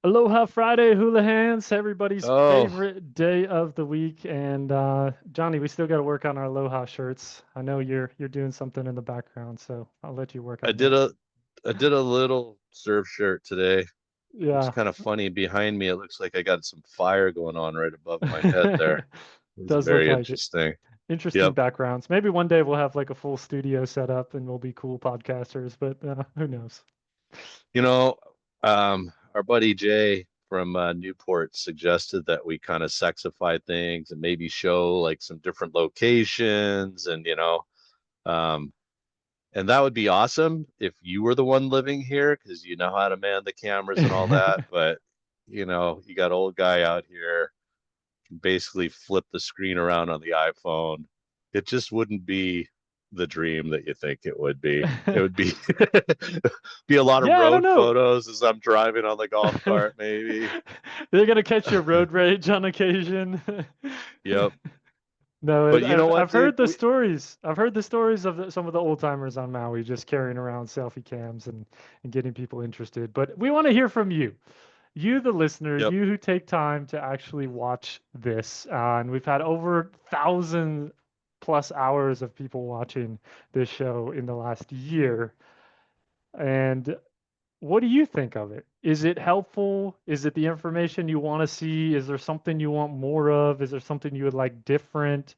Aloha Friday, Hulahans, everybody's Oh, favorite day of the week. And Johnny, we still got to work on our Aloha shirts. I know you're doing something in the background, so I'll let you work I on did that. a I did a little surf shirt today. Looks Yeah, kind of funny behind me. It looks like I got some fire going on right above my head there. It's does look very like it. interesting. Interesting Yep. backgrounds. Maybe one day we'll have like a full studio set up and we'll be cool podcasters, but who knows? You know, our buddy Jay from Newport suggested that we kind of sexify things and maybe show like some different locations um, and that would be awesome if you were the one living here because you know how to man the cameras and all that. But you got old guy out here can basically flip the screen around on the iPhone. It just wouldn't be the dream that you think it would be. It would be be a lot of Yeah, I don't road know. photos as I'm driving on the golf cart, maybe. They're gonna catch your road rage on occasion. Yep. No, But you know what, I've dude? heard the stories. I've heard the stories of some of the old timers on Maui just carrying around selfie cams and getting people interested. But we want to hear from you, you the listener, Yep. you who take time to actually watch this. And we've had over 1,000+ hours of people watching this show in the last year. And what do you think of it? Is it helpful? Is it the information you want to see? Is there something you want more of? Is there something you would like different?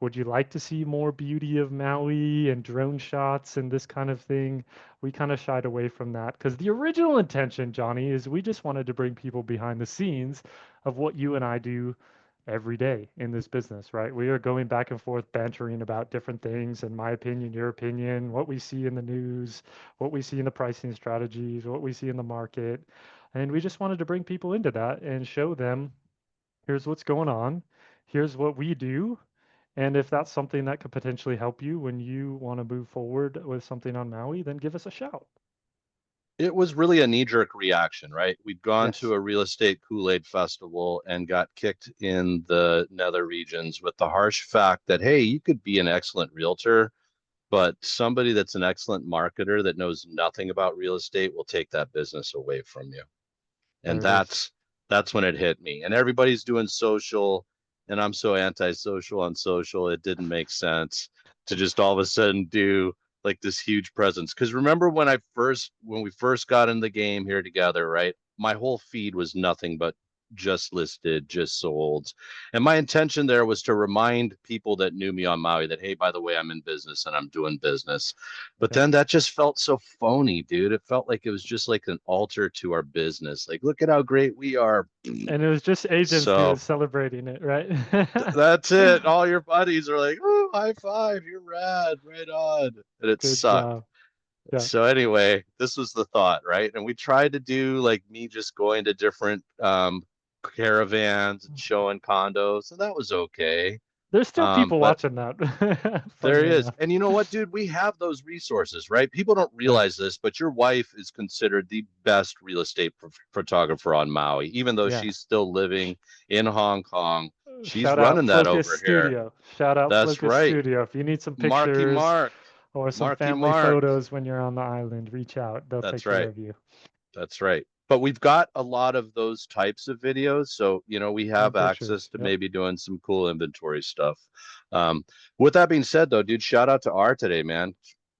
Would you like to see more beauty of Maui and drone shots and this kind of thing? We kind of shied away from that because the original intention, Johnny, is we just wanted to bring people behind the scenes of what you and I do every day in this business, right? We are going back and forth bantering about different things, and my opinion, your opinion, what we see in the news, what we see in the pricing strategies, what we see in the market. And we just wanted to bring people into that and show them here's what's going on, here's what we do. And if that's something that could potentially help you when you want to move forward with something on Maui, then give us a shout. It was really a knee-jerk reaction, right? We'd gone to Yes. a real estate Kool-Aid festival and got kicked in the nether regions with the harsh fact that, hey, you could be an excellent realtor, but somebody that's an excellent marketer that knows nothing about real estate will take that business away from you. And There it is. that's when it hit me. And everybody's doing social, and I'm so antisocial on social, it didn't make sense to just all of a sudden do like this huge presence. Because remember when we first got in the game here together, right? My whole feed was nothing but just listed, just sold. And my intention there was to remind people that knew me on Maui that, hey, by the way, I'm in business and I'm doing business. But Yep. then that just felt so phony, dude. It felt like it was just like an altar to our business. Like, look at how great we are. And it was just agents So celebrating it, right? that's it. All your buddies are like, "Ooh, high five! You're rad, right on." And it Good sucked. job. Yeah. So anyway, this was the thought, right? And we tried to do like me just going to different caravans and showing condos, and that was okay. There's still people But watching that, there funny is. enough. And you know what, dude? We have those resources, right? People don't Yeah. realize this, but your wife is considered the best real estate photographer on Maui, even though Yeah. she's still living in Hong Kong. She's Shout out running that Focus over here. Studio. Shout out That's Focus right. Studio. If you need some Marky pictures Mark. or some Marky family Mark. photos when you're on the island, reach out. They'll take That's care right. of you. That's right. But we've got a lot of those types of videos. So, we And have access pictures. to Yep. maybe doing some cool inventory stuff. Um, with that being said, though, dude, shout out to R today, man.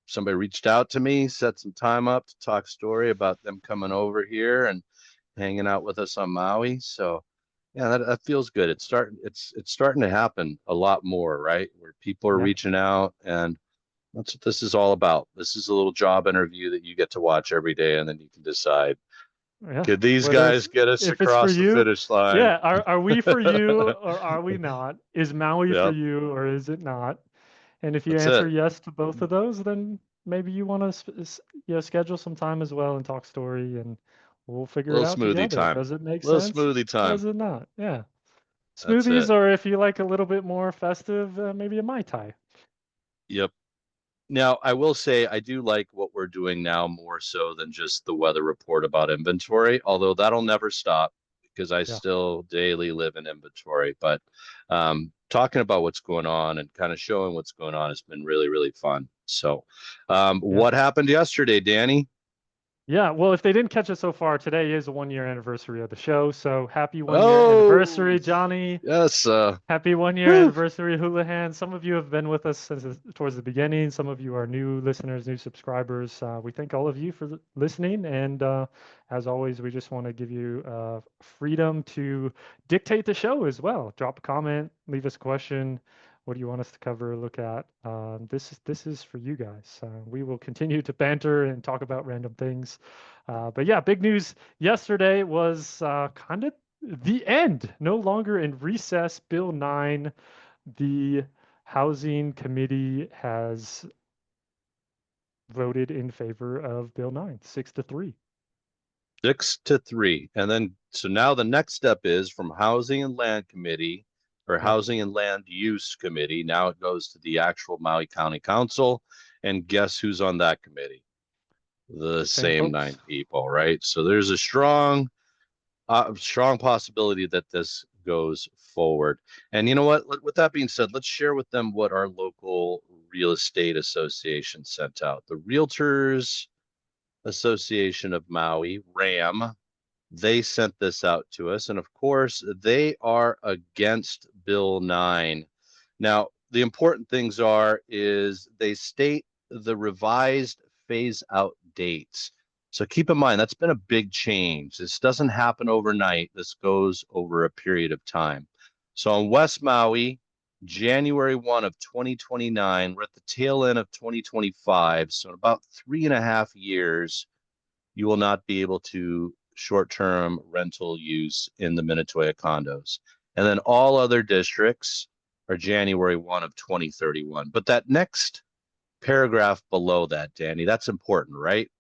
Somebody reached out to me, set some time up to talk story about them coming over here and hanging out with us on Maui. So, yeah, that feels good. It's starting to happen a lot more, right? Where people are Yeah. reaching out, and that's what this is all about. This is a little job interview that you get to watch every day, and then you can decide, Yeah. could these Whether guys it's get us if it's for across the you, finish line? yeah, are we for you or are we not? Is Maui for Yep, you or is it not? And if you that's answer it. yes to both of those, then maybe you want to schedule some time as well and talk story and we'll figure it Little out smoothie together. time. Does it make Little sense? smoothie time. Does it not? Yeah. That's Smoothies, it. or if you like a little bit more festive, maybe a Mai Tai. Yep. Now, I will say I do like what we're doing now more so than just the weather report about inventory, although that'll never stop because I Yeah. still daily live in inventory. But talking about what's going on and kind of showing what's going on has been really, really fun. So, Yeah. what happened yesterday, Danny? Yeah, well, if they didn't catch it so far, today is a 1 year anniversary of the show. So happy 1 year Oh, anniversary, Johnny. yes. Happy 1 year Whew. anniversary, Hulahan. Some of you have been with us towards the beginning. Some of you are new listeners, new subscribers. We thank all of you for listening. And as always, we just want to give you freedom to dictate the show as well. Drop a comment, leave us a question. What do you want us to cover, look at? This is for you guys. We will continue to banter and talk about random things. But yeah, big news yesterday was kind of the end. No longer in recess. Bill 9, the Housing Committee has voted in favor of Bill 9, 6-3. 6-3. And then, so now the next step is from Housing and Land Committee or Yep. Housing and Land Use Committee. Now it goes to the actual Maui County Council. And guess who's on that committee? The Same same folks. 9 people, right? So there's a strong possibility that this goes forward. And you know what? With that being said, let's share with them what our local real estate association sent out. The Realtors Association of Maui, RAM, they sent this out to us. And of course, they are against Bill 9. Now, the important things is they state the revised phase out dates. So keep in mind, that's been a big change. This doesn't happen overnight. This goes over a period of time. So on West Maui, January 1 of 2029, we're at the tail end of 2025. So in about 3.5 years, you will not be able to short-term rental use in the Minatoya condos. And then all other districts are January 1 of 2031. But that next paragraph below that, Danny, that's important, right?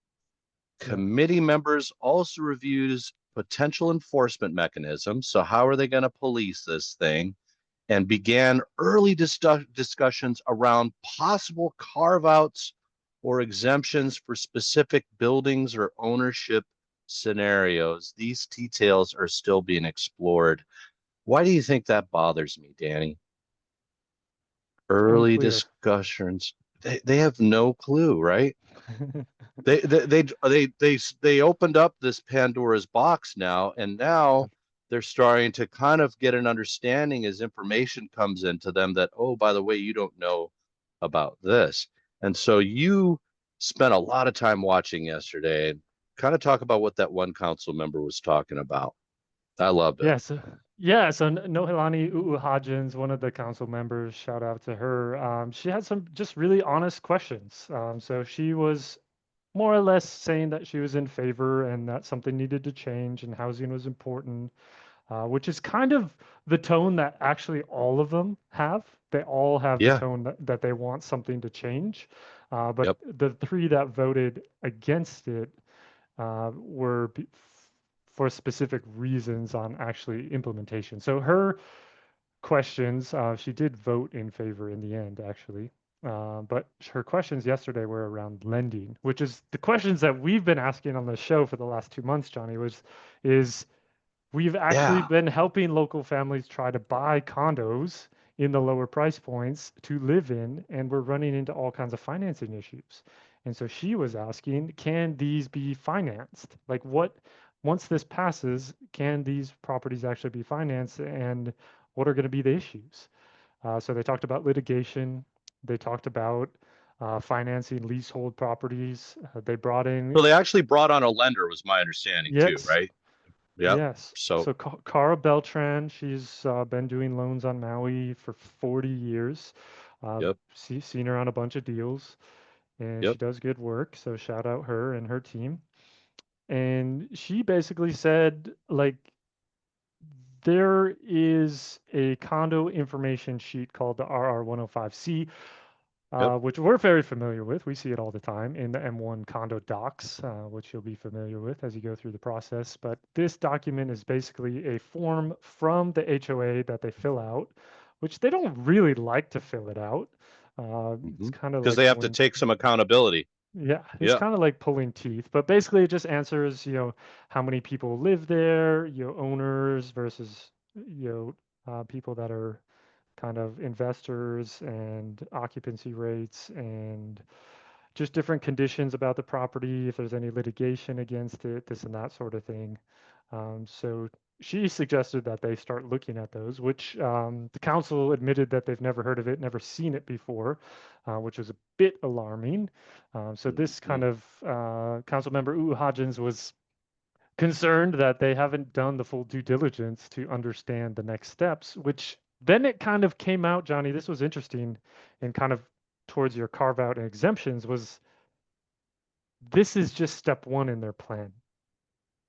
Yeah. Committee members also reviews potential enforcement mechanisms. So how are they going to police this thing? And began early discussions around possible carve outs or exemptions for specific buildings or ownership scenarios. These details are still being explored. Why do you think that bothers me, Danny? Early Unclear. discussions. They have no clue, right? They opened up this Pandora's box now, and now Yep. they're starting to kind of get an understanding as information comes into them that, oh, by the way, you don't know about this. And so you spent a lot of time watching yesterday and kind of talk about what that one council member was talking about. I loved it. Yeah, so Nohelani Uuhajins, one of the council members, shout out to her. She had some just really honest questions. So she was more or less saying that she was in favor and that something needed to change and housing was important, which is kind of the tone that actually all of them have. They all have the Yeah. tone that they want something to change. But Yep. the three that voted against it were for specific reasons on actually implementation. So her questions, she did vote in favor in the end, actually. But her questions yesterday were around lending, which is the questions that we've been asking on the show for the last 2 months, Johnny, was is we've actually Yeah. been helping local families try to buy condos in the lower price points to live in, and we're running into all kinds of financing issues. And so she was asking, can these be financed? Like what, once this passes, can these properties actually be financed and what are going to be the issues? So they talked about litigation. They talked about financing leasehold properties. They brought So in, they actually brought on a lender, was my understanding too, yes, right? Yep. yes. So, So Cara Beltran, she's been doing loans on Maui for 40 years. yep. Seen her on a bunch of deals, and she Yep. does good work. So shout out her and her team. And she basically said, like, there is a condo information sheet called the RR105C, Yep. which we're very familiar with. We see it all the time in the M1 condo docs, which you'll be familiar with as you go through the process. But this document is basically a form from the HOA that they fill out, which they don't really like to fill it out. It's Mm-hmm. kind of Because like they have to pulling, take some accountability. yeah, it's Yeah. kind of like pulling teeth. But basically, it just answers, how many people live there, owners versus, people that are kind of investors and occupancy rates and just different conditions about the property, if there's any litigation against it, this and that sort of thing. So she suggested that they start looking at those, which the council admitted that they've never heard of it, never seen it before, which was a bit alarming. So this Mhm. kind of council member Hodgins was concerned that they haven't done the full due diligence to understand the next steps, which then it kind of came out, Johnny, this was interesting and kind of towards your carve out and exemptions was this is just step one in their plan.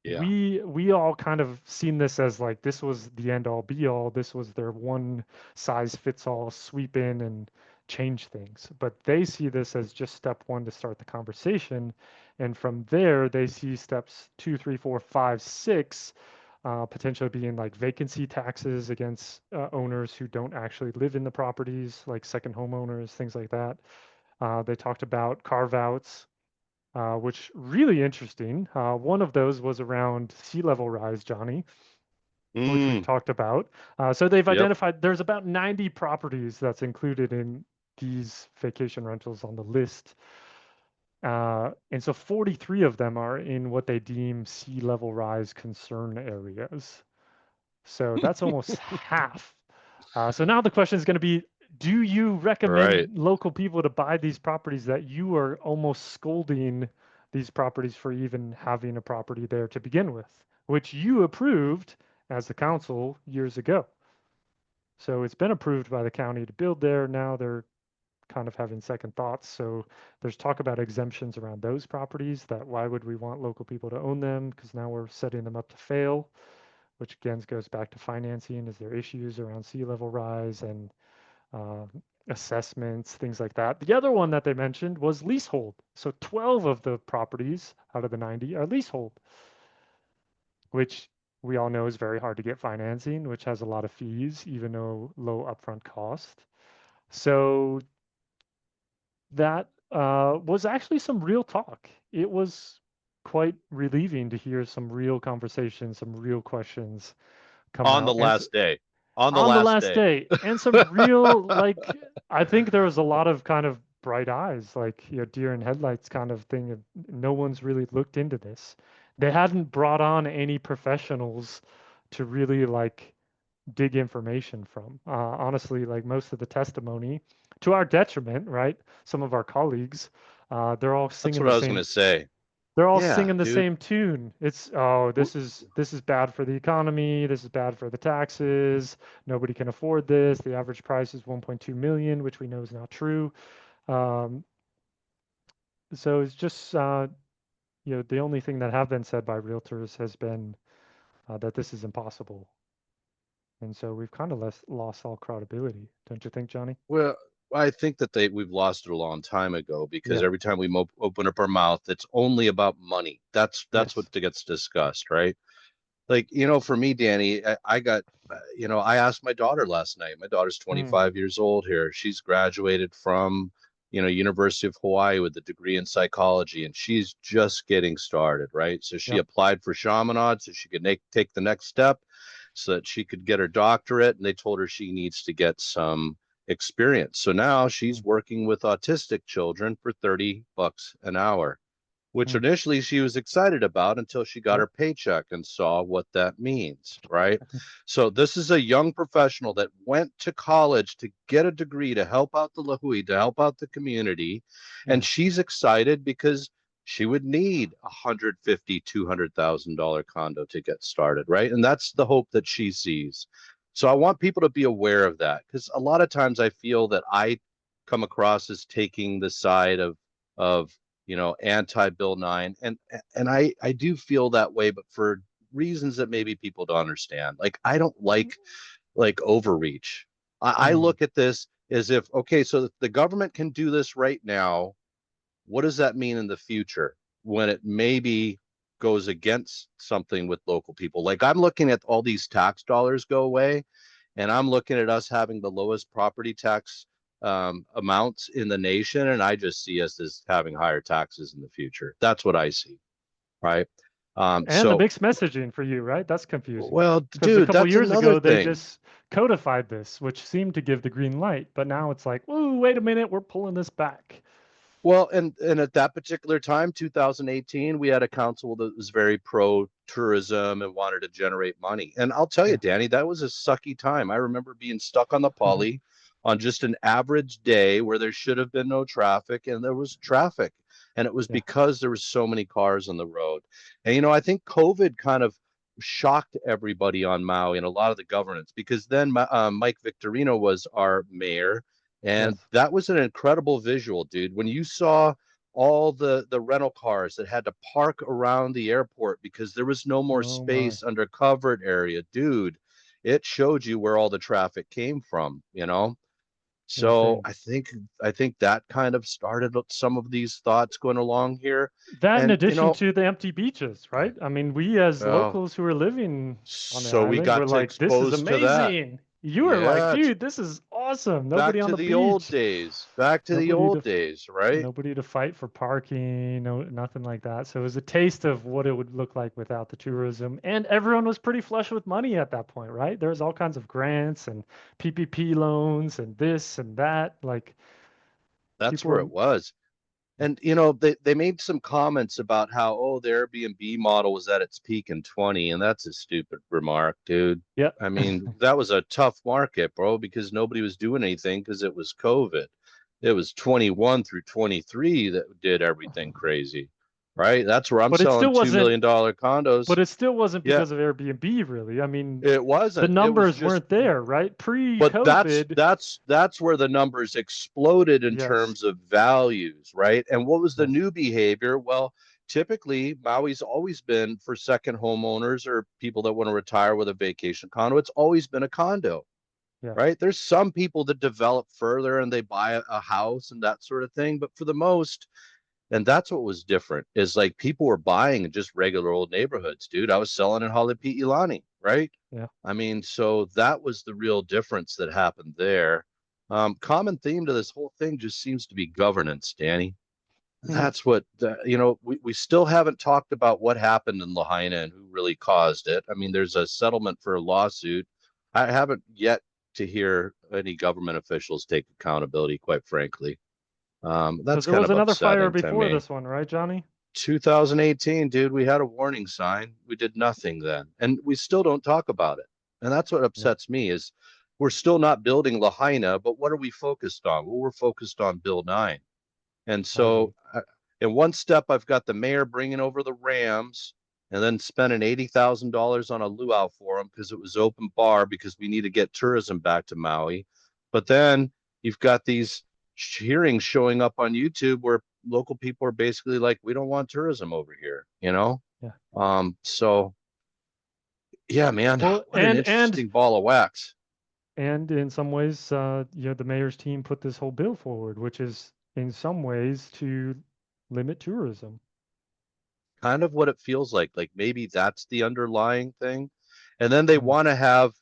Yeah. We all kind of seen this as like this was the end all be all. This was their one size fits all sweep in and change things. But they see this as just step one to start the conversation. And from there, they see steps two, three, four, five, six, potentially being like vacancy taxes against owners who don't actually live in the properties, like second homeowners, things like that. They talked about carve outs, which really interesting. One of those was around sea level rise, Johnny, which we've Mm, talked about. So they've yep. identified there's about 90 properties that's included in these vacation rentals on the list. And so 43 of them are in what they deem sea level rise concern areas. So that's almost half. So now the question is going to be, do you Right. recommend local people to buy these properties that you are almost scolding these properties for even having a property there to begin with, which you approved as the council years ago? So it's been approved by the county to build there. Now they're kind of having second thoughts. So there's talk about exemptions around those properties that why would we want local people to own them? Because now we're setting them up to fail, which again goes back to financing. Is there issues around sea level rise and uh, assessments, things like that? The other one that they mentioned was leasehold. So 12 of the properties out of the 90 are leasehold, which we all know is very hard to get financing, which has a lot of fees, even though low upfront cost. So that was actually some real talk. It was quite relieving to hear some real conversations, some real questions come On the out. And last day. On the on the last last day. day and some real like I think there was a lot of kind of bright eyes, like deer in headlights kind of thing of no one's really looked into this. They hadn't brought on any professionals to really like dig information from. Honestly, like most of the testimony, to our detriment, right? Some of our colleagues, they're all That's singing what the I was gonna same say. they're all Yeah, singing the dude. same tune. It's, oh, W- this is bad for the economy. This is bad for the taxes. Nobody can afford this. The average price is 1.2 million, which we know is not true. Um, so it's just the only thing that have been said by realtors has been that this is impossible. And so we've kind of lost all credibility, don't you think, Johnny? Well, I think that we've lost it a long time ago because Yeah. every time we open up our mouth, it's only about money. That's Yes. what gets discussed, right? Like, for me, Danny, I got, I asked my daughter last night. My daughter's Mm, 25 years old here. She's graduated from, University of Hawaii with a degree in psychology, and she's just getting started, right? So she yep. applied for Chaminade so she could take the next step so that she could get her doctorate. And they told her she needs to get some experience. So now she's Mm, working with autistic children for 30 bucks an hour, which mm, initially she was excited about until she got yep. her paycheck and saw what that means, right? So this is a young professional that went to college to get a degree to help out the Lahui, to help out the community, and Yeah. she's excited because she would need $150,000-$200,000 condo to get started, right? And that's the hope that she sees. So I want people to be aware of that because a lot of times I feel that I come across as taking the side of anti Bill 9, and I do feel that way, but for reasons that maybe people don't understand. Like I don't like overreach. I Mm, look at this as if, okay, so the government can do this right now. What does that mean in the future when it maybe goes against something with local people? Like I'm looking at all these tax dollars go away, and I'm looking at us having the lowest property tax amounts in the nation, and I just see us as having higher taxes in the future. That's what I see, right? and the So, mixed messaging for you, right? That's confusing. well, Because a dude, couple that's years another ago, they thing. just codified this, which seemed to give the green light. But now it's like, whoa, wait a minute, we're pulling this back. Well, and at that particular time, 2018, we had a council that was very pro tourism and wanted to generate money. And I'll tell you, Yeah. Danny, that was a sucky time. I remember being stuck on the poly on just an average day where there should have been no traffic, and there was traffic. And it was Yeah. because there was so many cars on the road. And I think COVID kind of shocked everybody on Maui and a lot of the governance, because then Mike Victorino was our mayor, and Yes. that was an incredible visual, dude. When you saw all the rental cars that had to park around the airport because there was no more Oh my. space under covered area, dude, it showed you where all the traffic came from. So Insane. I think that kind of started some of these thoughts going along here. That in And addition to the empty beaches, right? I mean, we as uh, locals who are living on the so we island were got to like, this is expose to that. amazing. You were like, Yeah, dude, this is awesome. back Nobody on to the the old beach. days. Back to the Nobody to old days, right? nobody to fight for parking, no nothing like that. So it was a taste of what it would look like without the tourism. And everyone was pretty flush with money at that point, right? There was all kinds of grants and PPP loans and this and that. Like That's people where were, it was. And they made some comments about how, oh, the Airbnb model was at its peak in 20, and that's a stupid remark, dude. yeah, I mean, that was a tough market, bro, because nobody was doing anything because it was COVID. It was 21 through 23 that did everything crazy, right? That's where I'm but it selling still $2 wasn't million condos. But it still wasn't Yeah, because of Airbnb, really. I mean, it the wasn't. It was numbers just, weren't there, right? but that's Pre-COVID, that's that's where the numbers exploded in yes, terms of values, right? And what was the yes, new behavior? Well, typically Maui's always been for second homeowners or people that want to retire with a vacation condo. It's always been a condo, yeah, right? There's some people that develop further and they buy a house and that sort of thing, but for the most, and that's what was different, is like people were buying in just regular old neighborhoods, dude. I was selling in Halepi'ilani, right? yeah. I mean, so that was the real difference that happened there. Common theme to this whole thing just seems to be governance, Danny. Mhm. That's what, we still haven't talked about what happened in Lahaina and who really caused it. I mean, there's a settlement for a lawsuit. I haven't yet to hear any government officials take accountability, quite frankly. Because That's there kind was of another fire upsetting to before me. this one, right, Johnny? 2018, dude, we had a warning sign. We did nothing then, and we still don't talk about it. And that's what Yeah. upsets me is we're still not building Lahaina, but what are we focused on? Well, we're focused on Bill 9. And I so agree. in one step, I've got the mayor bringing over the Rams and then spending $80,000 on a luau for them because it was open bar because we need to get tourism back to Maui. But then you've got these hearings showing up on YouTube where local people are basically like, we don't want tourism over here. Yeah. So yeah, man, Well, what an interesting ball of wax. and in some ways, the mayor's team put this whole bill forward, which is in some ways to limit tourism. Kind of what it feels like maybe that's the underlying thing. And then they Mm, want to have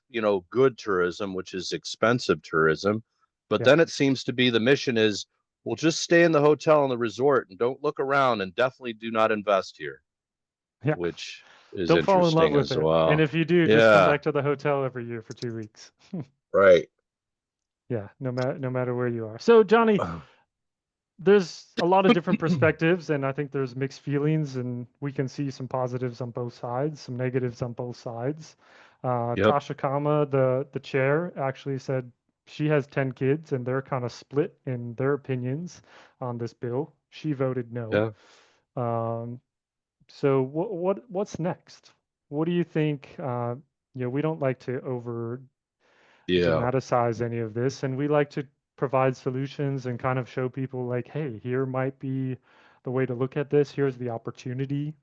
good tourism, which is expensive tourism, but yeah. then it seems to be the mission is, well, just stay in the hotel and the resort and don't look around and definitely do not invest here, Yeah. which is Don't fall in love interesting with as it. And well. if you do, just come Yeah, back to the hotel every year for 2 weeks. right. Yeah, no matter where you are. So, Johnny, there's a lot of different perspectives, and I think there's mixed feelings, and we can see some positives on both sides, some negatives on both sides. Yep. Tasha Kama, the chair, actually said she has 10 kids, and they're kind of split in their opinions on this bill. She voted no. Yeah. Um, so what's next? What do you think? We don't like to over Yeah. dramatize any of this, and we like to provide solutions and kind of show people like, hey, here might be the way to look at this. Here's the opportunity.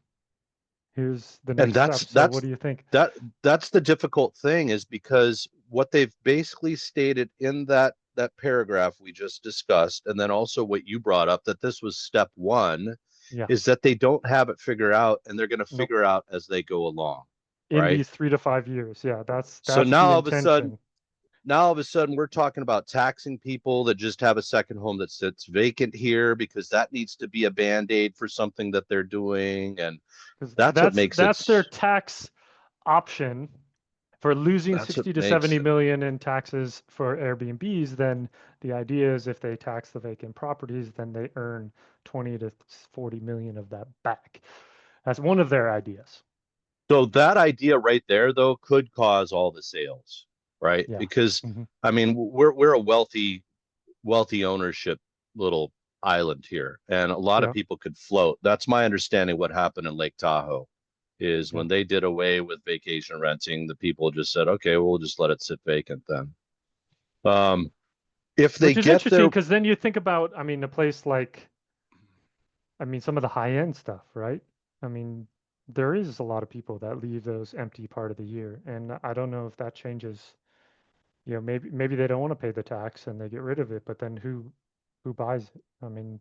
Here's the And next that's step. So what that's do you think? that that's the difficult thing, is because what they've basically stated in that paragraph we just discussed, and then also what you brought up, that this was step one, Yeah. is that they don't have it figured out and they're going to Nope. figure out as they go along, In right? these 3 to 5 years. Yeah, that's So that's now the all of a sudden intention. now all of a sudden we're talking about taxing people that just have a second home that sits vacant here because that needs to be a band-aid for something that they're doing, and Because that's what that's makes it that's their tax option for losing That's what 60 to makes 70 it. million in taxes for Airbnbs, then the idea is if they tax the vacant properties, then they earn 20 to 40 million of that back. That's one of their ideas. So that idea right there, though, could cause all the sales, right? Yeah. Because Hmm. I mean, we're a wealthy ownership little island here, and a lot of Yeah. people could float. That's my understanding. What happened in Lake Tahoe is Yeah. when they did away with vacation renting, the people just said, "Okay, we'll just let it sit vacant then." Um, if they Which is get interesting their, because then you think about, I mean, a place like, I mean, some of the high end stuff, right? I mean, there is a lot of people that leave those empty part of the year, and I don't know if that changes. You know, maybe they don't want to pay the tax and they get rid of it, but then who buys it? I mean,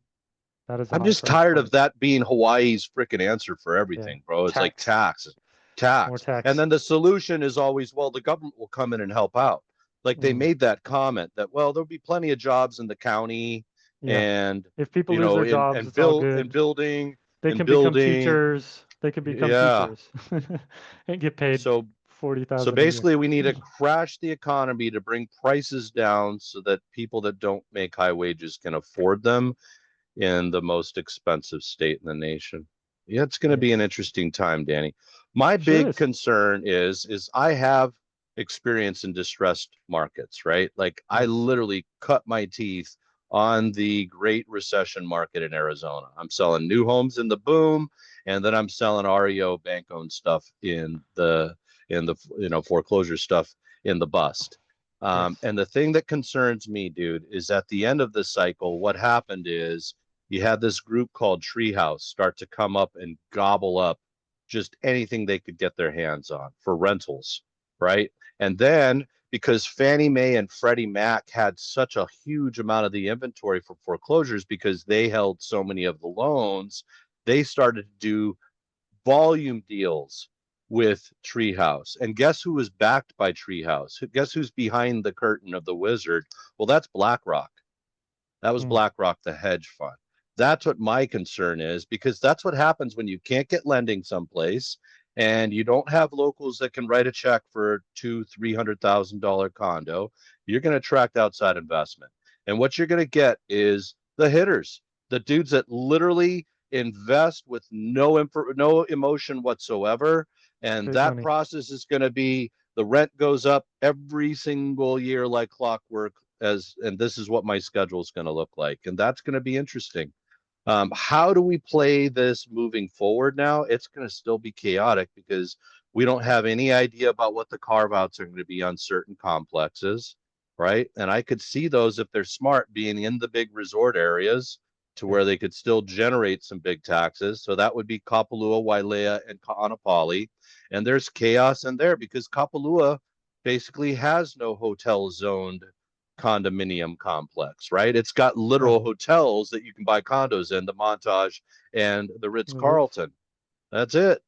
that is a I'm high just price tired of point. that being Hawaii's freaking answer for Yeah, everything, bro. It's like tax, more and tax. then the solution is always, well, the government will come in and help out. Like they Mm, made that comment that, well, there'll be plenty of jobs in the county yeah, and if people lose their in jobs, it's all good. They and can become building. teachers. They can become Yeah. teachers and get paid So forty so thousand a year. basically we need to crash the economy to bring prices down so that people that don't make high wages can afford them in the most expensive state in the nation. Yeah, it's going to be an Yes, interesting time, Danny. My sure big is. concern is I have experience in distressed markets, right? Like I Yes, literally cut my teeth on the Great Recession market in Arizona. I'm selling new homes in the boom, and then I'm selling REO bank owned stuff in the foreclosure stuff in the bust. yes. And the thing that concerns me, dude, is at the end of the cycle, what happened is you had this group called Treehouse start to come up and gobble up just anything they could get their hands on for rentals, right? And then because Fannie Mae and Freddie Mac had such a huge amount of the inventory for foreclosures because they held so many of the loans, they started to do volume deals with Treehouse. And guess who was backed by Treehouse? Guess who's behind the curtain of the wizard? Well, that's BlackRock. That was Mm, BlackRock, the hedge fund. That's what my concern is because that's what happens when you can't get lending someplace and you don't have locals that can write a check for two, $300,000 condo. You're going to attract outside investment, and what you're going to get is the hitters, the dudes that literally invest with no emotion whatsoever, and big that money. process is going to be the rent goes up every single year like clockwork as and this is what my schedule is going to look like, and that's going to be interesting. How do we play this moving forward now? It's going to still be chaotic because we don't have any idea about what the carve outs are going to be on certain complexes, right? And I could see those, if they're smart, being in the big resort areas to Yeah. where they could still generate some big taxes. So that would be Kapalua, Wailea, and Ka'anapali. And there's chaos in there because Kapalua basically has no hotel zoned condominium complex, right? It's got literal Uh-huh. hotels that you can buy condos in, the Montage and the Ritz It is. Carlton. That's it.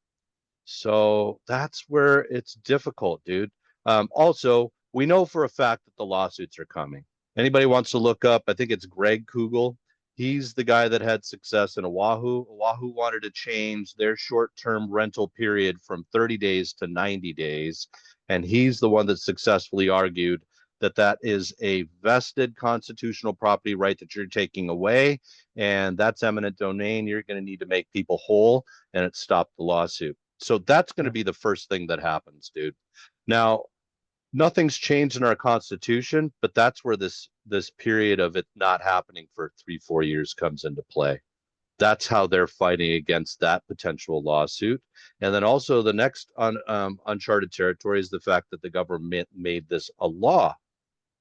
So that's where it's difficult, dude. Also, we know for a fact that the lawsuits are coming. Anybody wants to look up, I think it's Greg Kugel. He's the guy that had success in Oahu. Oahu wanted to change their short term rental period from 30 days to 90 days. And he's the one that successfully argued that that is a vested constitutional property right that you're taking away. And that's eminent domain. You're going to need to make people whole. And it stopped the lawsuit. So that's going to Yeah. be the first thing that happens, dude. Now, nothing's changed in our constitution, but that's where this period of it not happening for 3 4 years comes into play. That's how they're fighting against that potential lawsuit. And then also the next uncharted territory is the fact that the government made this a law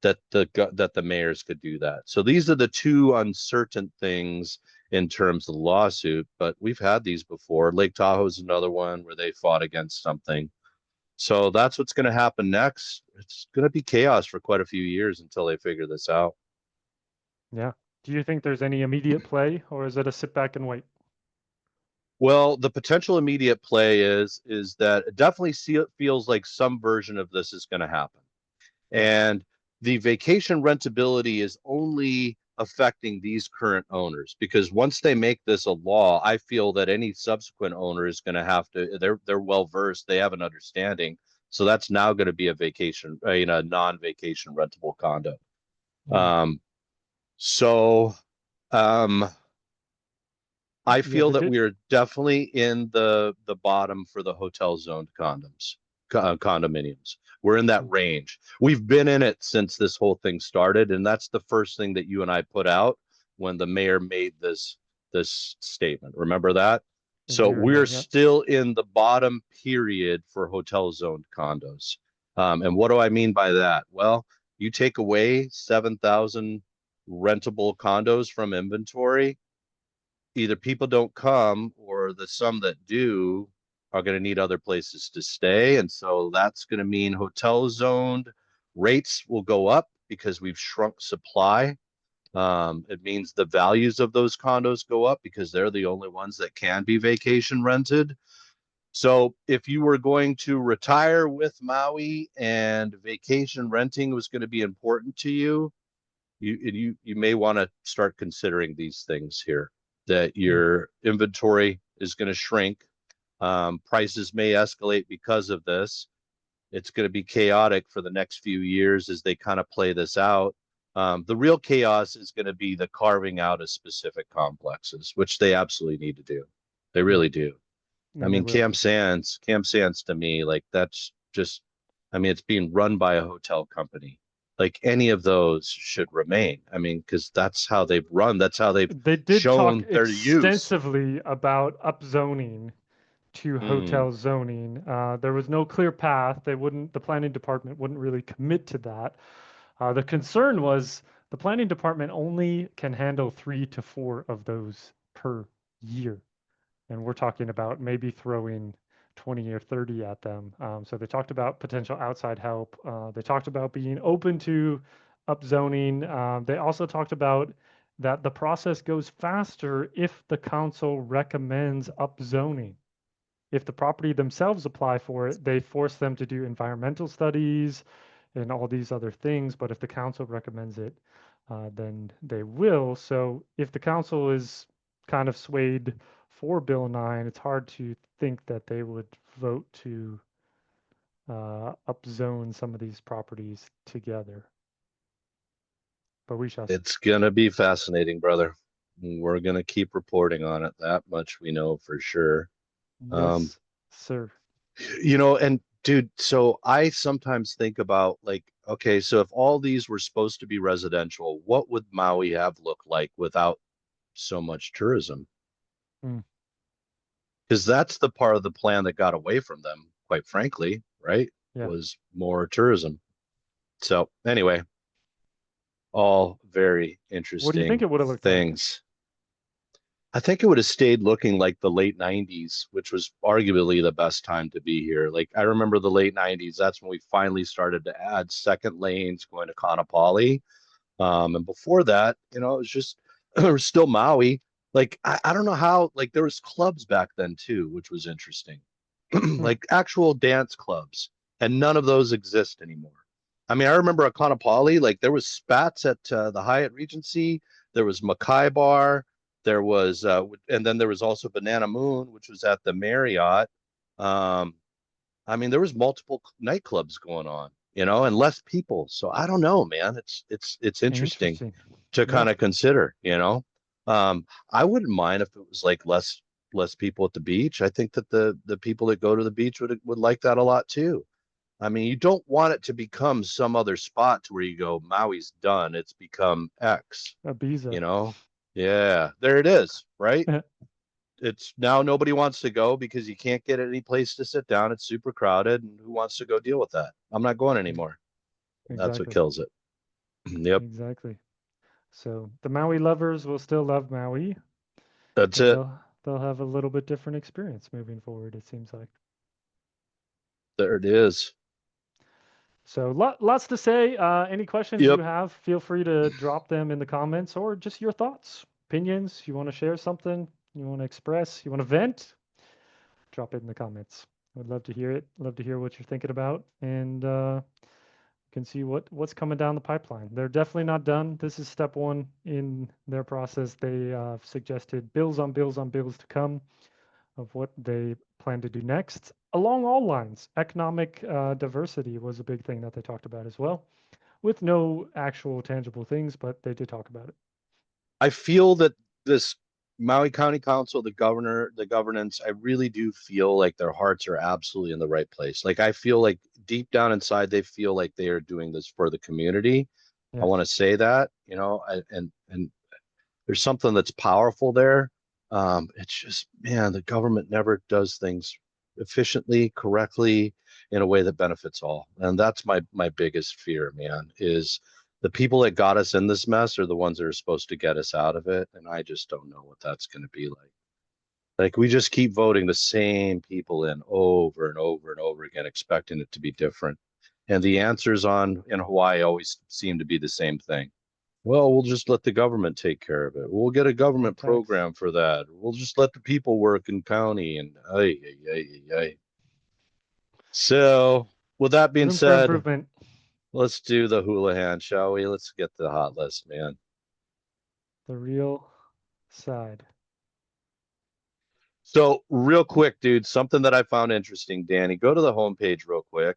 that the mayors could do that. So these are the two uncertain things in terms of the lawsuit, but we've had these before. Lake Tahoe is another one where they fought against something. So that's what's going to happen next. It's going to be chaos for quite a few years until they figure this out. Yeah. Do you think there's any immediate play, or is it a sit back and wait? Well, the potential immediate play is that it definitely feels like some version of this is going to happen. Yeah. And the vacation rentability is only affecting these current owners because once they make this a law, I feel that any subsequent owner is going to have to they're well versed, they have an understanding So that's now going to be a vacation, a non-vacation rentable condo. Mm. Um, so um, I Yeah, feel they that did. we are definitely in the bottom for the hotel zoned condominiums. We're in that Mm. range. We've been in it since this whole thing started, and that's the first thing that you and I put out when the mayor made this statement. Remember that? I So do we're remember. Yep. still in the bottom period for hotel zoned condos. And what do I mean by that? Well, you take away 7,000 rentable condos from inventory, either people don't come or the some that do are going to need other places to stay. And so that's going to mean hotel zoned rates will go up because we've shrunk supply. It means the values of those condos go up because they're the only ones that can be vacation rented. So if you were going to retire with Maui and vacation renting was going to be important to you, you may want to start considering these things here, that Mm. your inventory is going to shrink. Prices may escalate because of this. It's going to be chaotic for the next few years as they kind of play this out. The real chaos is going to be the carving out of specific complexes, which they absolutely need to do. They Yep. really do. I And they mean, will. Camp Sands to me, like that's just, I mean, it's being run by a hotel company. Like any of those should remain. I mean, because that's how they've run. That's how they've They did talk shown their use. extensively about upzoning to Mm. hotel zoning. There was no clear path. They wouldn't. The planning department wouldn't really commit to that. The concern was the planning department only can handle 3 to 4 of those per year. And we're talking about maybe throwing 20 or 30 at them. So they talked about potential outside help. They talked about being open to upzoning. They also talked about that the process goes faster if the council recommends upzoning. If the property themselves apply for it, they force them to do environmental studies and all these other things. But if the council recommends it, then they will. So if the council is kind of swayed for Bill 9, it's hard to think that they would vote to upzone some of these properties together. But we shall see. It's gonna be fascinating, brother. We're gonna keep reporting on it. That much we know for sure. Um, Yes, sir. and dude, so I sometimes think about like, okay, so if all these were supposed to be residential, what would Maui have looked like without so much tourism? Mm, Because that's the part of the plan that got away from them, quite frankly, right? yeah. Was more tourism. So anyway, all very What do you think interesting it would have looked like? things. I think it would have stayed looking like the late 90s, which was arguably the best time to be here. Like I remember the late 90s, that's when we finally started to add second lanes going to Kaanapali. And before that, it was just there was still Maui. Like I don't know how, like there was clubs back then too, which was interesting. Mm, Like actual dance clubs, and none of those exist anymore. I mean, I remember at Kaanapali, like there was spats at the Hyatt Regency, there was Mackay Bar, there was, and then there was also Banana Moon, which was at the Marriott. Um, I mean, there was multiple nightclubs going on, and less people. So I don't know, man. It's interesting interesting. to Yeah. kind of consider. I wouldn't mind if it was like less people at the beach. I think that the people that go to the beach would like that a lot too. I mean, you don't want it to become some other spot to where you go, Maui's done. It's become X, Ibiza. you know? Yeah, there it is, right? It's now nobody wants to go because you can't get any place to sit down. It's super crowded, and who wants to go deal with that? I'm not going anymore. That's what Exactly. kills it. Yep, Exactly. So the Maui lovers will still love Maui, that's but it. they'll have a little bit different experience moving forward, it seems like. There it is. So lots to say. Any questions you Yep. have, feel free to drop them in the comments or just your thoughts, opinions. You want to share something, you want to express, you want to vent, drop it in the comments. I would love to hear it. Love to hear what you're thinking about, and can see what's coming down the pipeline. They're definitely not done. This is step one in their process. They suggested bills on bills on bills to come of what they plan to do next. along all lines, economic diversity was a big thing that they talked about as well, with no actual tangible things, but they did talk about it. I feel that this Maui County Council, the governor, the governance, I really do feel like their hearts are absolutely in the right place. Like I feel like deep down inside, they feel like they are doing this for the community. I want Yes. to say that, and there's something that's powerful there. It's just, man, the government never does things efficiently, correctly, in a way that benefits all. And that's my biggest fear, man, is the people that got us in this mess are the ones that are supposed to get us out of it. And I just don't know what that's going to be like. Like we just keep voting the same people in over and over and over again, expecting it to be different. And the answers on in Hawaii always seem to be the same thing. Well, we'll just let the government take care of it. We'll get a More government tax, program for that. We'll just let the people work in county and ay, ay, ay, ay, ay. So, with that being room for said, improvement, let's do the Hulahan, shall we? Let's get the hot list, man. the real side. So, real quick, dude, something that I found interesting, Danny, go to the homepage real quick.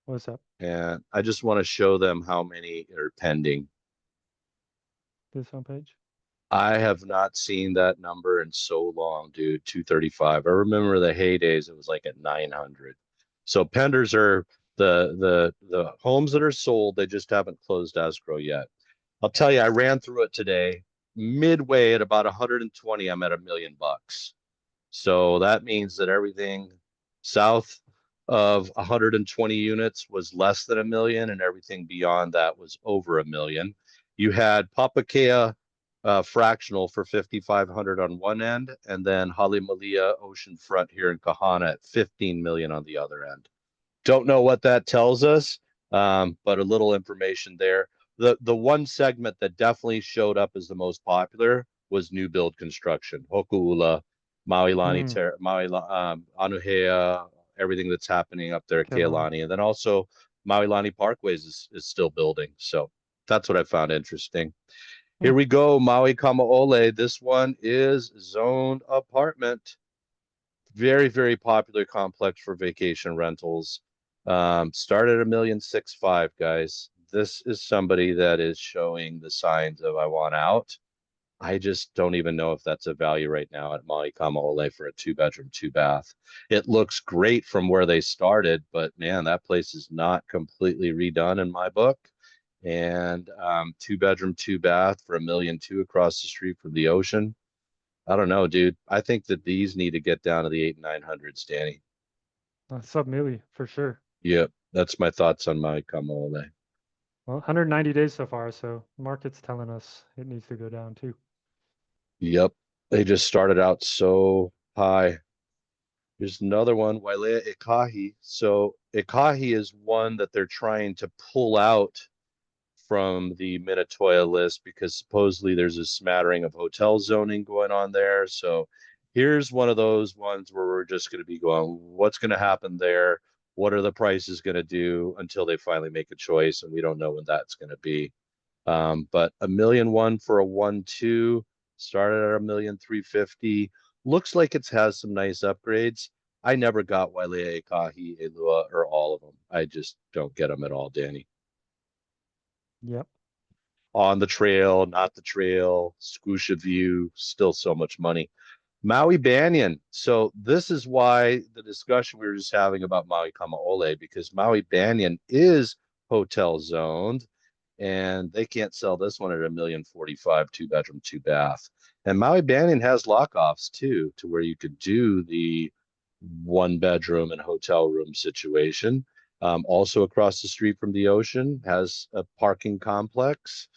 What's up? And I just want to show them how many are pending. This homepage? I have not seen that number in so long, dude. 235. I remember the heydays, it was like at 900. So penders are the homes that are sold, they just haven't closed escrow yet. I'll tell you, I ran through it today. Midway at about 120, I'm at $1 million. So that means that everything south of 120 units was less than a million, and everything beyond that was over a million. You had Papakea fractional for 5,500 on one end, and then Halimalia Oceanfront here in Kahana at 15 million on the other end. Don't know what that tells us, but a little information there. The one segment that definitely showed up as the most popular was new build construction. Hoku'ula, Maui Lani, Hmm. Maui Anuhea, everything that's happening up there at Kehlani. Kealani, and then also Maui Lani Parkways is still building. So that's what I found interesting. Hmm. Here we go, Maui Kamaole. This one is zoned apartment. Very, very popular complex for vacation rentals. Started at 1,650,000, guys. This is somebody that is showing the signs of I want out. I just don't even know if that's a value right now at Maui Kamaole for a two-bedroom, two-bath. It looks great from where they started, but man, that place is not completely redone in my book. And two-bedroom, two-bath for 1,200,000 across the street from the ocean. I don't know, dude. I think that these need to get down to the 8 and 900s, Danny. Sub milli for sure. Yep, that's my thoughts on Maui Kamaole. Well, 190 days so far, so the market's telling us it needs to go down too. Yep, they just started out so high. There's another one, Wailea Ikahi. So Ikahi is one that they're trying to pull out from the Minatoya list because supposedly there's a smattering of hotel zoning going on there. So here's one of those ones where we're just going to be going, what's going to happen there? What are the prices going to do until they finally make a choice? And we don't know when that's going to be. But 1,000,001 for a 1-2 started at 1,350,000. Looks like it has some nice upgrades. I never got Wailea, Kahi, Elua, or all of them. I just don't get them at all, Danny. Yep. On the trail, not the trail, Scotia View, still so much money. Maui Banyan. So this is why the discussion we were just having about Maui Kamaole, because Maui Banyan is hotel zoned and they can't sell this one at 1,045,000, two-bedroom, two-bath. And Maui Banyan has lockoffs too, to where you could do the one bedroom and hotel room situation. Also across the street from the ocean has a parking complex.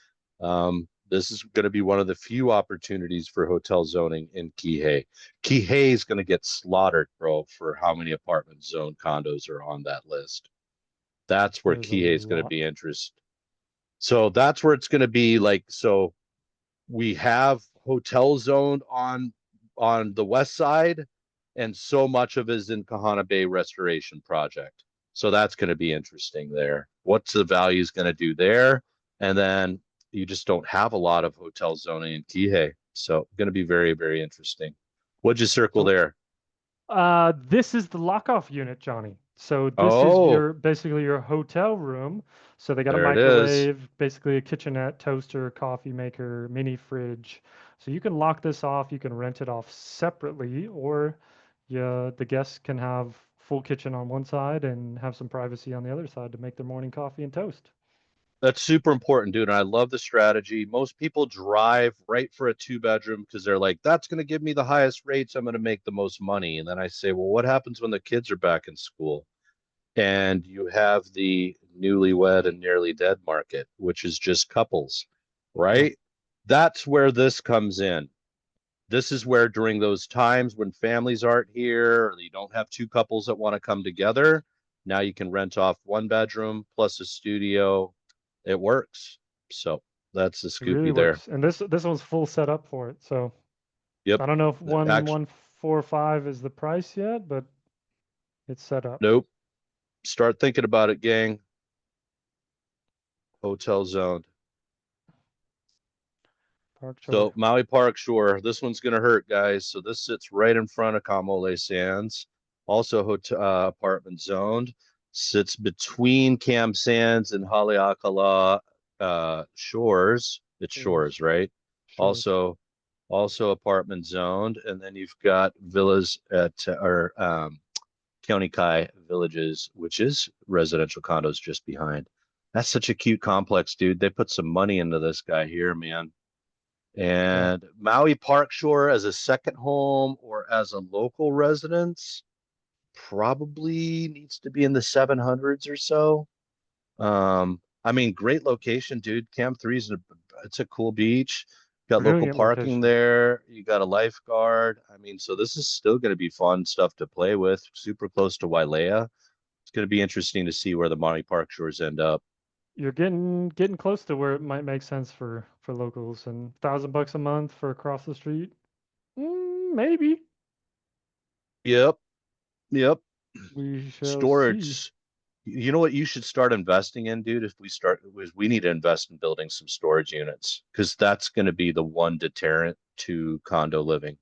This is going to be one of the few opportunities for hotel zoning in Kihei. Kihei is going to get slaughtered, bro, for how many apartment zone condos are on that list. That's where There's a Kihei is going to lot. be interested. So that's where it's going to be like, so we have hotel zoned on the west side, and so much of it is in Kahana Bay Restoration Project. So that's going to be interesting there. What's the values going to do there? And then you just don't have a lot of hotel zoning in Kihei. So going to be very, very interesting. What'd you circle So there? This is the lock-off unit, Johnny. So this is Oh, your basically your hotel room. So they got a there it is. microwave, basically a kitchenette, toaster, coffee maker, mini fridge. So you can lock this off. You can rent it off separately, or yeah, the guests can have full kitchen on one side and have some privacy on the other side to make their morning coffee and toast. That's super important, dude. And I love the strategy. Most people drive right for a two bedroom because they're like, that's going to give me the highest rates. I'm going to make the most money. And then I say, well, what happens when the kids are back in school? And you have the newlywed and nearly dead market, which is just couples, Yep. right? That's where this comes in. This is where during those times when families aren't here or you don't have two couples that want to come together, now you can rent off one bedroom plus a studio. It works. So that's the It really scoopy there. works. And this one's full set up for it. So Yep. I don't know if Actually, 1145 is the price yet, but it's set up. nope. Start thinking about it, gang. Hotel zone. Park So Shore. Maui Park Shore, this one's gonna hurt, guys. So this sits right in front of Kamole Sands, also hotel apartment zoned. Sits between Cam Sands and Haleakala shores. It's Shores. shores, right? Shores. Also, also apartment zoned, and then you've got villas at or County Kai Villages, which is residential condos just behind. That's such a cute complex, dude. They put some money into this guy here, man. Yeah. And Maui Park Shore as a second home or as a local residence probably needs to be in the 700s or so. I mean, great location, dude. Camp Three's it's a cool beach. Got local Brilliant parking location. there. You got a lifeguard. I mean, so this is still going to be fun stuff to play with. Super close to Wailea. It's going to be interesting to see where the Maui Park Shores end up. You're getting close to where it might make sense for locals, and $1,000 a month for across the street. Maybe Yep, yep. we shall see. Storage. You know what you should start investing in, dude? If we start, is we need to invest in building some storage units because that's going to be the one deterrent to condo living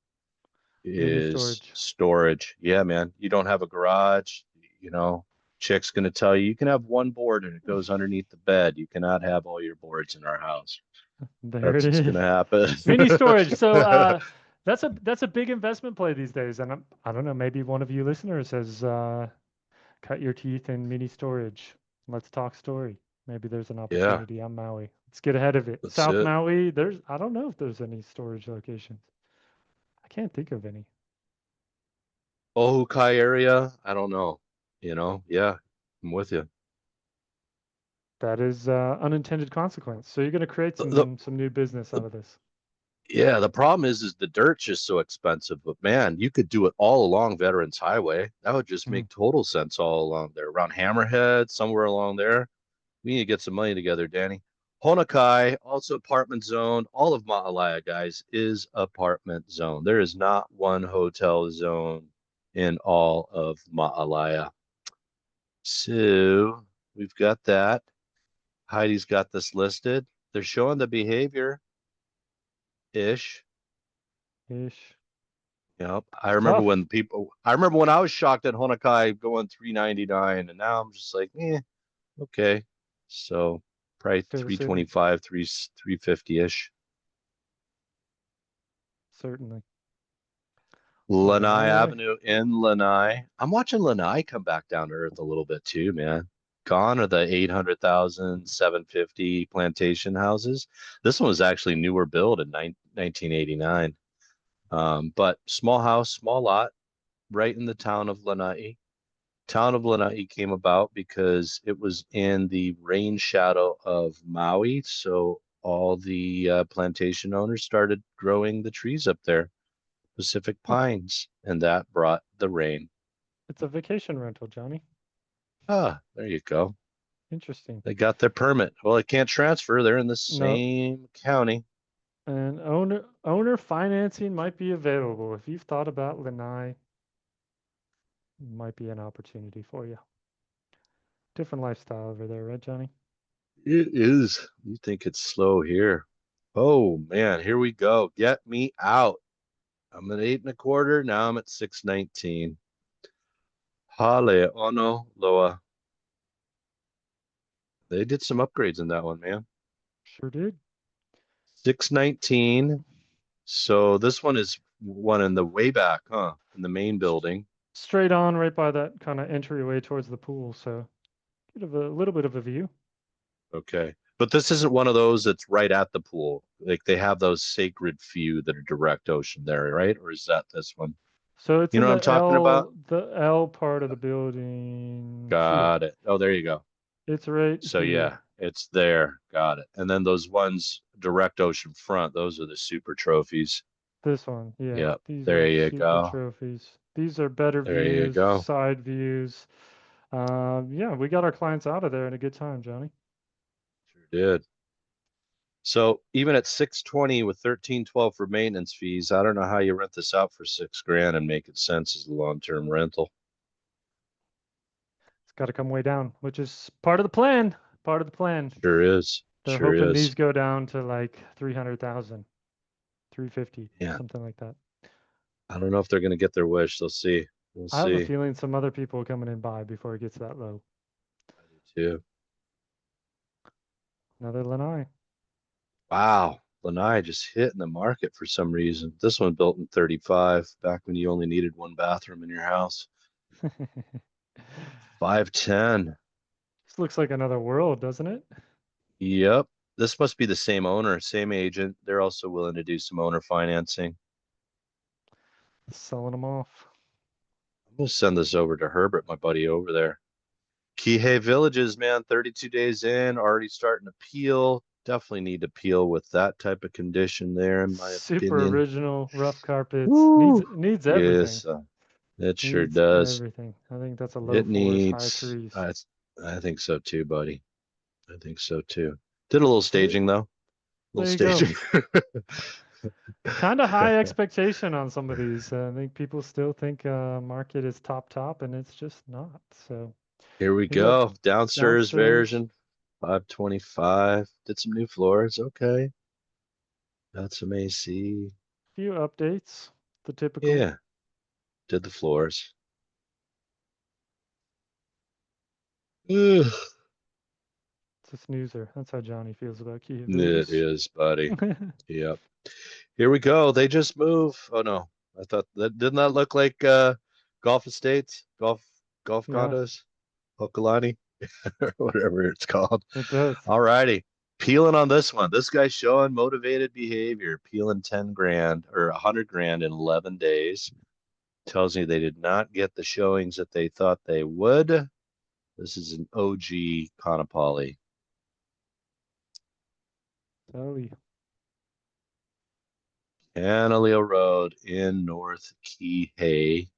Mini is storage. storage. Yeah, man. You don't have a garage, you know, chick's going to tell you you can have one board and it goes underneath the bed. You cannot have all your boards in our house. There it That's what's is. going to happen. Mini storage. So that's a big investment play these days, and I don't know. Maybe one of you listeners has cut your teeth in mini storage. Let's talk story. Maybe there's an Yeah, opportunity on Maui. Let's get ahead of it. that's South it. Maui, I don't know if there's any storage locations. I can't think of any. Ohukai area. I don't know. Yeah, I'm with you. That is unintended consequence. So you're going to create The, some new business the out of this. Yeah, the problem is the dirt's just so expensive. But man, you could do it all along Veterans Highway. That would just Mm. make total sense all along there, around Hammerhead, somewhere along there. We need to get some money together, Danny. Honokai, also apartment zone. All of Ma'alaya, guys, is apartment zone. There is not one hotel zone in all of Ma'alaya. So we've got that. Heidi's got this listed. They're showing the behavior ish. Ish. Yep. It's tough. I remember when I was shocked at Honokai going 399 and now I'm just like, okay. So probably Fair to say that. 325, 350-ish. Certainly. Lanai Lanai. Avenue in Lanai. I'm watching Lanai come back down to earth a little bit too, man. Gone are the 800,000, 750 plantation houses. This one was actually newer build in 1989. But small house, small lot, right in the town of Lanai. Town of Lanai came about because it was in the rain shadow of Maui. So all the plantation owners started growing the trees up there, Pacific Huh. pines, and that brought the rain. It's a vacation rental, Johnny. Ah, there you go. Interesting. They got their permit. Well, they can't transfer. They're in the No, same county. and owner financing might be available. If you've thought about Lanai, might be an opportunity for you. Different lifestyle over there, right, Johnny? It is. You think it's slow here. Oh man, here we go. Get me out. I'm at 8.25. Now I'm at 619. Hale ono loa. They did some upgrades in that one, man. Sure did. 619. So this one is one in the way back, huh? In the main building. Straight on right by that kind of entryway towards the pool. So bit of a little bit of a view. Okay. But this isn't one of those that's right at the pool. Like they have those sacred few that are direct ocean there, right? Or is that this one? So it's You in know what I'm talking about? The L part of the building here. Got it. Oh, there you go. It's right So here. yeah, it's there. Got it. And then those ones direct ocean front, those are the super trophies. This one, yeah. Yep. These There are you super go. trophies. These are better There you views, go. side views. Yeah, we got our clients out of there in a good time, Johnny. Sure did. So even at 620 with 1312 for maintenance fees, I don't know how you rent this out for 6 grand and make it sense as a long-term rental. It's got to come way down, which is part of the plan. Part of the plan. Sure is. They're Sure hoping is. these go down to like 300,000, 350, Yeah. something like that. I don't know if they're going to get their wish. They'll see. We'll I have a see. feeling some other people are coming in buy before it gets that low. I do too. Another Lanai. Wow. Lanai just hit in the market for some reason. This one built in 35, back when you only needed one bathroom in your house. This 510. looks like another world, doesn't it? Yep. This must be the same owner, same agent. They're also willing to do some owner financing. Selling them off. I'm going to send this over to Herbert, my buddy over there. Kihei Villages, man, 32 days in, already starting to peel. Definitely need to peel with that type of condition there, in my Super opinion. original, rough carpets. Needs Woo! needs everything. Yes, it sure Needs does. everything. I think that's a low It forest, high needs, trees. I think so too, buddy. I think so too. Did a little Well, staging though. A little there you go. staging. Kind of high expectation on some of these. I think people still think market is top, and it's just not. So Here we we got go. Downstairs downstairs, version, 525. Did some new floors. Okay. Got some AC. few updates, the typical. Yeah. Did the floors. Ugh. It's a snoozer. That's how Johnny feels about Kia It Villages. is, buddy. Yep. Here we go. They just move. Oh no. I thought that didn't that look like golf estates? Golf Yeah, condos? Hokalani? Or whatever it's called. it does. All righty. Peeling on this one. This guy's showing motivated behavior, peeling 10 grand or 100 grand in 11 days. Tells me they did not get the showings that they thought they would. This is an OG Conopoli. Tell you. Canaleo Road in North Kihei.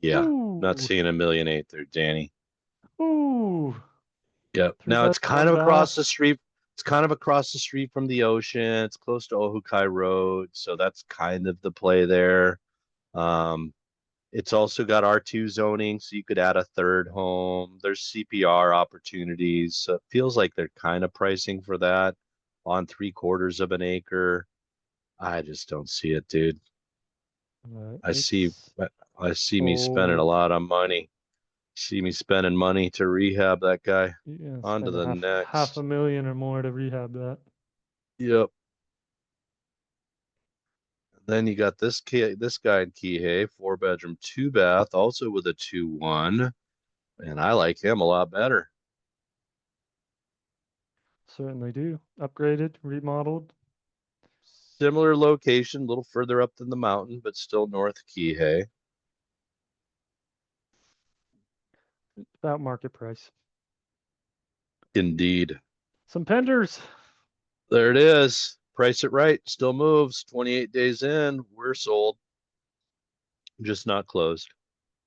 Yeah, not Ooh, seeing 1,800,000 there, Danny. ooh. Yep. Three Now it's bedroom, kind one of across the bath. street. It's kind of across the street from the ocean. It's close to Ohukai Road, so that's kind of the play there. Um, it's also got R2 zoning, so you could add a third home. There's CPR opportunities. So it feels like they're kind of pricing for that on 3/4 of an acre. I just don't see it, dude. I see It's I see me spending a old. lot of money. See me spending money to rehab that guy. Yeah, On to spend a the half a next. million or more to rehab that. Yep. Then you got this guy in Kihei, 4 bedroom, 2 bath, also with a 2-1. And I like him a lot better. Certainly do. Upgraded, remodeled. Similar location, a little further up than the mountain, but still north Kihei. About market price. Indeed. Some penders. There it is. Price it right. Still moves. 28 days in. We're sold. Just not closed.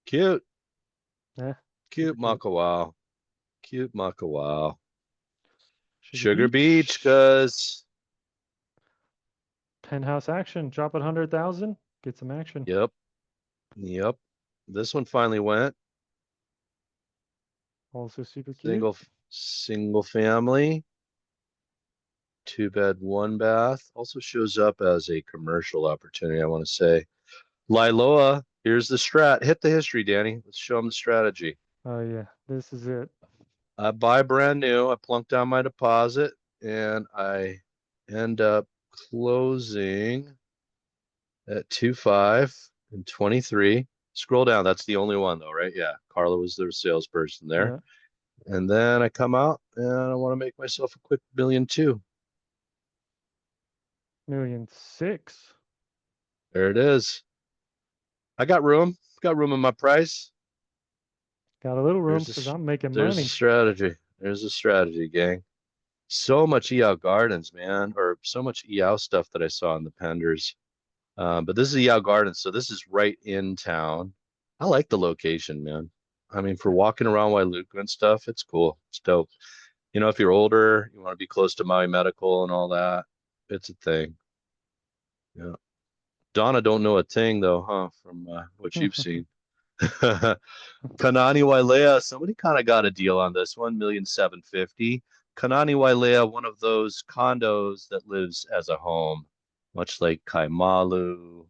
Cute. Super Cute cute. Makawao. Cute Makawao. Sugar Sugar Beach, Beach. cuz. Penthouse action. Drop it 100,000. Get some action. Yep. Yep. This one finally went. Also super cute. Single family. 2 bed, 1 bath. Also shows up as a commercial opportunity, I want to say. Liloa, here's the strat. Hit the history, Danny. Let's show them the strategy. Oh yeah, this is it. I buy brand new, I plunk down my deposit, and I end up closing at 2.5 and 23. Scroll down. That's the only one though, right? Yeah. Carla was the salesperson there. Yeah, And then I come out and I want to make myself a quick million too. 1,600,000. There it is. I got room. Got room in my price. Got a little room There's because a I'm making there's a money. strategy. There's a strategy, gang. So much EO Gardens, man, or so much EO stuff that I saw in the Penders. But this is EO Gardens, so this is right in town. I like the location, man. I mean, for walking around Wailuku and stuff, it's cool. It's dope. You know, if you're older, you want to be close to Maui Medical and all that. It's a thing. Yeah. Donna don't know a thing though, huh? From what you've seen. Kanani Wailea, somebody kind of got a deal on this one, 1,750,000. Kanani Wailea, one of those condos that lives as a home, much like Kaimalu,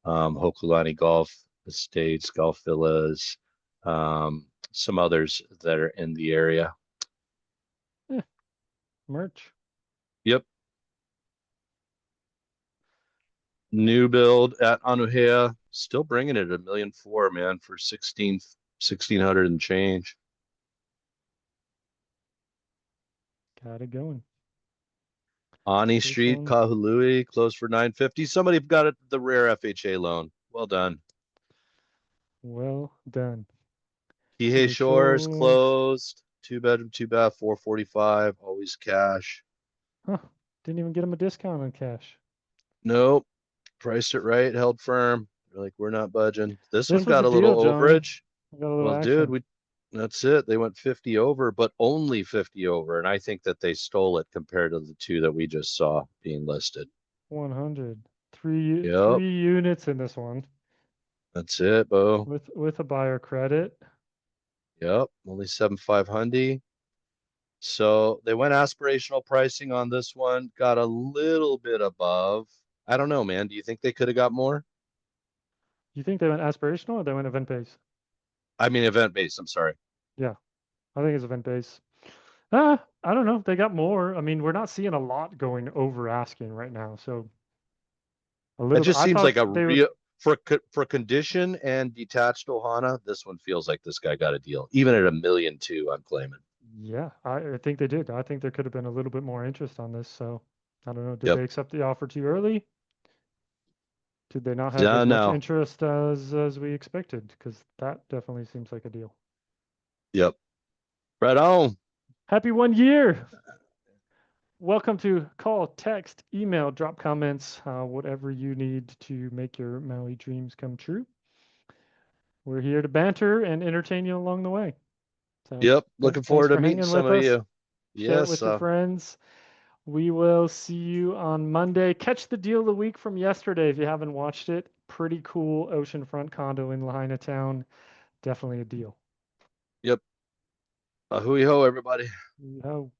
Hokulani Golf Estates, Golf Villas, some others that are in the area. Eh, merch. Yep. New build at Anuhea, still bringing it at 1,400,000, man, for 1,600 and change. Got it going. Ani This Street, one, Kahului, closed for 950. Somebody got it, the rare FHA loan. Well done. well done. Kihei Kihei Shores Shores. closed. 2 bedroom, 2 bath, 445. Always cash. Huh. Didn't even get him a discount on cash. Nope. Priced it right, held firm. They're like, we're not budging. This one This was got a a deal, little Johnny. overage. I got a little Well, dude, action. we that's it. They went 50 over, but only 50 over. And I think that they stole it compared to the two that we just saw being listed. 100. Three Yep. three units in this one That's it, Bo. with a buyer credit. Yep. Only 7,500. So they went aspirational pricing on this one, got a little bit above. I don't know, man. Do you think they could have got more? You think they went aspirational or they went event based? I mean, event based. I'm sorry. Yeah, I think it's event based. I don't know. They got more. I mean, we're not seeing a lot going over asking right now. So a It little bit. just I seems like thought a they would. real for condition and detached Ohana. This one feels like this guy got a deal, even at 1,000,000 too. I'm claiming. Yeah, I think they did. I think there could have been a little bit more interest on this. So I don't know. Did Yep. they accept the offer too early? Did they not have Yeah. as much No. interest as we expected? Because that definitely seems like a deal. Yep. Right on. Happy 1 year. Welcome to call, text, email, drop comments, whatever you need to make your Maui dreams come true. We're here to banter and entertain you along the way. So, Yep. yeah, Looking thanks forward to for meeting hanging some with of us. you. Share it Yes. with your friends. We will see you on Monday. Catch the deal of the week from yesterday if you haven't watched it. Pretty cool oceanfront condo in Lahaina town. Definitely a deal. Yep. Hui ho, everybody. Yo.